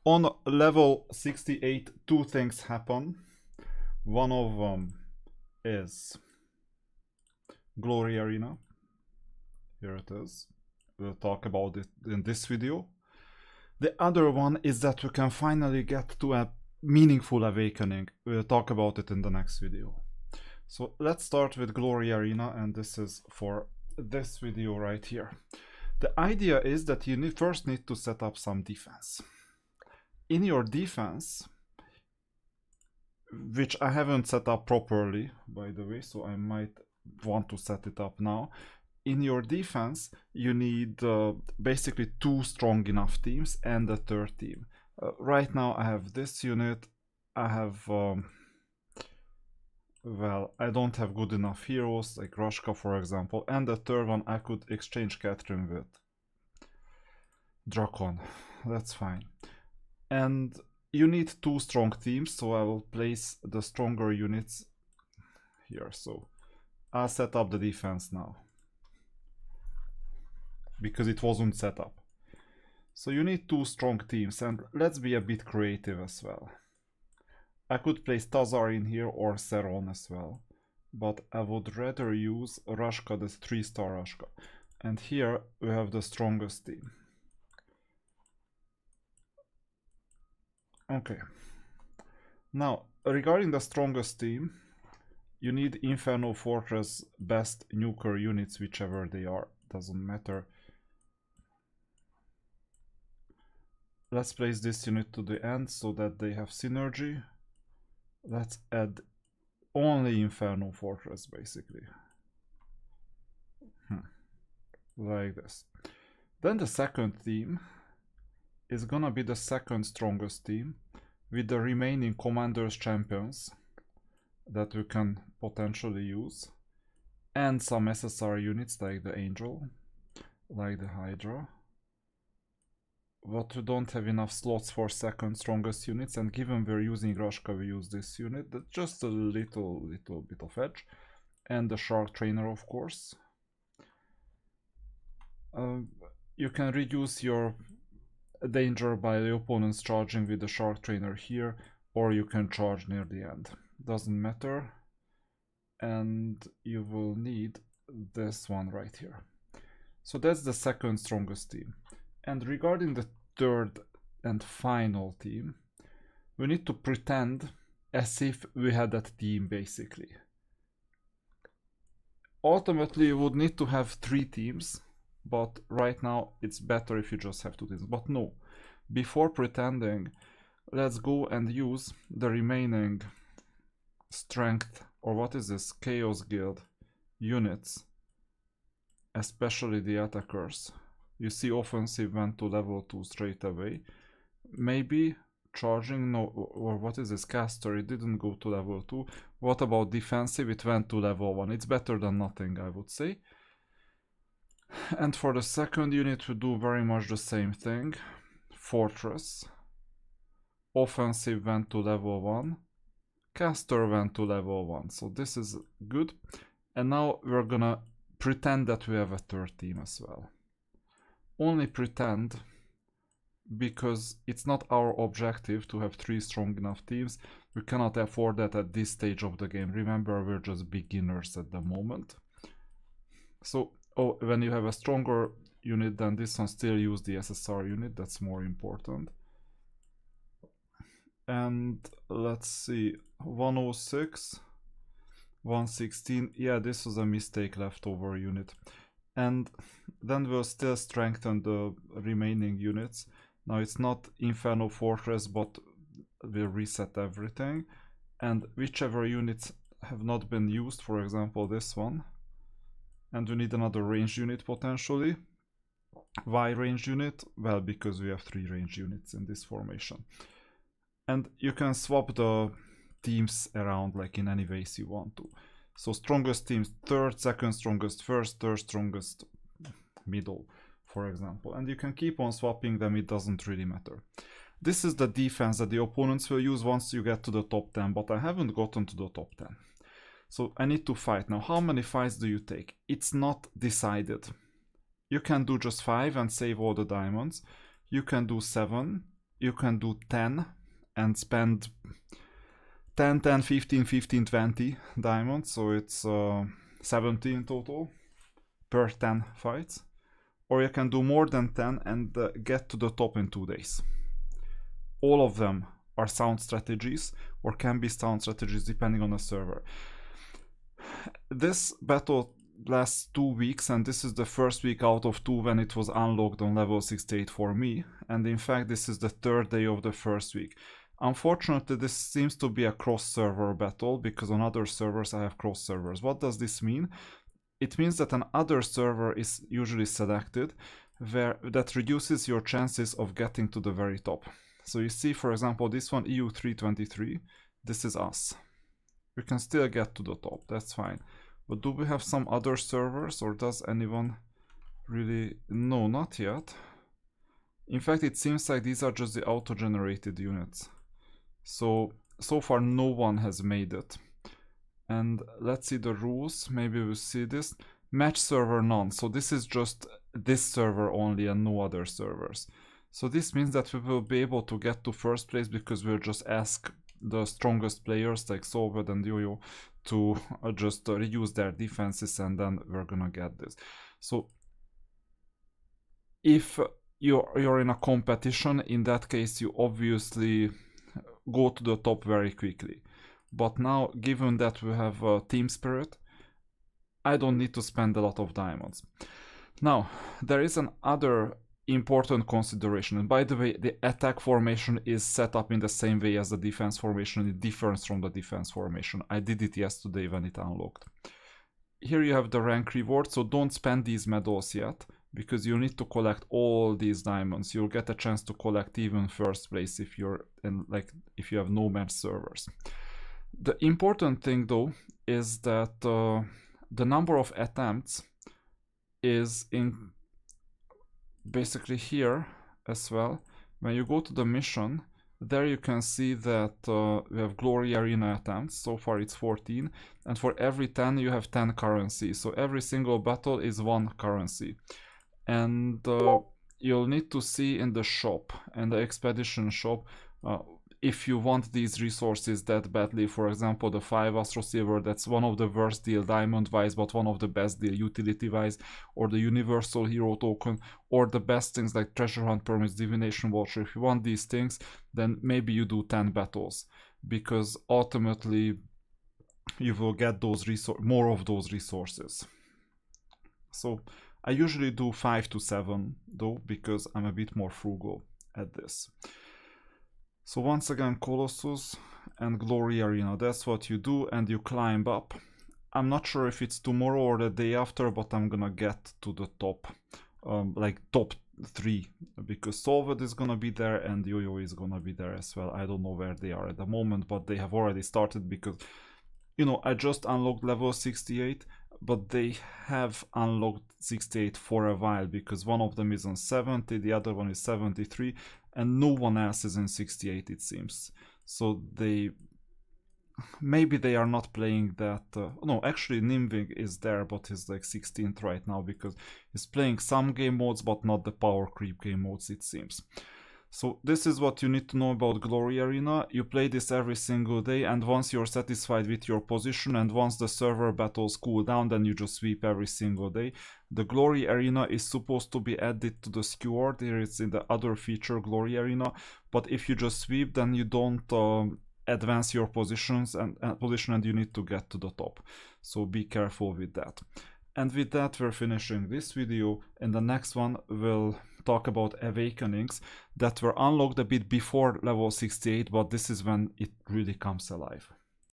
On level 68, two things happen. One of them is Glory Arena. Here it is. We'll talk about it in this video. The other one is that we can finally get to a meaningful awakening. We'll talk about it in the next video. So let's start with Glory Arena, and this is for this video right here. The idea is that you first need to set up some defense. In your defense, which I haven't set up properly, by the way, so I might want to set it up now. In your defense, you need basically two strong enough teams and a third team. Right now I have this unit, I have, well, I don't have good enough heroes, like Rashka for example, and the third one I could exchange Catherine with. Drakon, that's fine. And you need two strong teams, so I will place the stronger units here. So I'll set up the defense now, because it wasn't set up. So you need two strong teams, and let's be a bit creative as well. I could place Tazar in here or Seron as well, but I would rather use Rashka, the 3-star Rashka. And here we have the strongest team. Okay. Now, regarding the strongest team, you need Inferno Fortress best nuker units, whichever they are, doesn't matter. Let's place this unit to the end so that they have synergy. Let's add only Inferno Fortress, basically. Like this. Then the second team is gonna be the second strongest team, with the remaining Commander's Champions that we can potentially use, and some SSR units like the Angel, like the Hydra. But we don't have enough slots for second strongest units, and given we're using Rashka, we use this unit. That's just a little bit of edge. And the Shark Trainer, of course. You can reduce your danger by the opponents charging with the Shark Trainer here, or you can charge near the end. Doesn't matter. And you will need this one right here. So that's the second strongest team. And regarding the third and final team, we need to pretend as if we had that team, basically. Ultimately, you would need to have 3 teams, but right now it's better if you just have 2 teams. But no, before pretending, let's go and use the remaining strength, or what is this, Chaos Guild units, especially the attackers. You see offensive went to level 2 straight away. Maybe charging, no, or what is this, caster, it didn't go to level 2. What about defensive? It went to level 1. It's better than nothing, I would say. And for the second unit we do very much the same thing. Fortress. Offensive went to level 1. Caster went to level 1. So this is good. And now we're gonna pretend that we have a third team as well. Only pretend, because it's not our objective to have 3 strong enough teams. We cannot afford that at this stage of the game. Remember, we're just beginners at the moment. So, when you have a stronger unit than this one, still use the SSR unit. That's more important. And let's see, 106, 116. Yeah, this was a mistake, leftover unit. And then we'll still strengthen the remaining units. Now it's not Inferno Fortress, but we'll reset everything. And whichever units have not been used, for example this one, and we need another range unit potentially. Why range unit? Well, because we have 3 range units in this formation. And you can swap the teams around like in any ways you want to. So strongest teams third, second strongest first, third strongest middle, for example. And you can keep on swapping them, it doesn't really matter. This is the defense that the opponents will use once you get to the top 10, but I haven't gotten to the top 10. So I need to fight. Now, how many fights do you take? It's not decided. You can do just 5 and save all the diamonds. You can do 7 you can do 10 and spend 10, 10, 15, 15, 20 diamonds, so it's 70 in total per 10 fights. Or you can do more than 10 and get to the top in 2 days. All of them are sound strategies, or can be sound strategies depending on the server. This battle lasts 2 weeks, and this is the first week out of 2 when it was unlocked on level 68 for me, and in fact this is the 3rd day of the first week. Unfortunately, this seems to be a cross-server battle, because on other servers I have cross-servers. What does this mean? It means that an other server is usually selected, that reduces your chances of getting to the very top. So you see, for example, this one, EU323, this is us. We can still get to the top, that's fine. But do we have some other servers, or does anyone really? No, not yet. In fact, it seems like these are just the auto-generated units. So far no one has made it. And let's see the rules, maybe we'll see this. Match server none, so this is just this server only and no other servers. So this means that we will be able to get to first place, because we'll just ask the strongest players like Solved and Yo-Yo to just reduce their defenses, and then we're gonna get this. So if you're in a competition, in that case you obviously go to the top very quickly. But now, given that we have team spirit, I don't need to spend a lot of diamonds. Now, there is another important consideration, and by the way, the attack formation is set up in the same way as the defense formation. It differs from the defense formation. I did it yesterday when it unlocked. Here you have the rank reward, so don't spend these medals yet, because you need to collect all these diamonds. You'll get a chance to collect even first place if you're in, like, if you have no match servers. The important thing though is that the number of attempts is in basically here as well. When you go to the mission, there you can see that we have Glory Arena attempts. So far it's 14, and for every 10 you have 10 currency. So every single battle is 1 currency. And you'll need to see in the shop, in the expedition shop, if you want these resources that badly. For example, the 5 Astro Silver, that's one of the worst deal diamond wise, but one of the best deal utility wise, or the Universal Hero Token, or the best things like Treasure Hunt Permits, Divination Voucher. If you want these things, then maybe you do 10 battles, because ultimately you will get those more of those resources. So I usually do 5 to 7 though, because I'm a bit more frugal at this. So once again, Colossus and Glory Arena, that's what you do, and you climb up. I'm not sure if it's tomorrow or the day after, but I'm gonna get to the top, like top 3, because Solved is gonna be there and Yo-Yo is gonna be there as well. I don't know where they are at the moment, but they have already started, because, you know, I just unlocked level 68, but they have unlocked 68 for a while, because one of them is on 70, the other one is 73, and no one else is in 68, it seems. So maybe they are not playing that. No, actually Nimvig is there, but he's like 16th right now, because he's playing some game modes but not the power creep game modes, it seems. So this is what you need to know about Glory Arena. You play this every single day, and once you're satisfied with your position and once the server battles cool down, then you just sweep every single day. The Glory Arena is supposed to be added to the Skeward. Here it's in the other feature, Glory Arena, but if you just sweep, then you don't advance your position and you need to get to the top. So be careful with that. And with that, we're finishing this video. In the next one, we'll talk about Awakenings that were unlocked a bit before level 68, but this is when it really comes alive.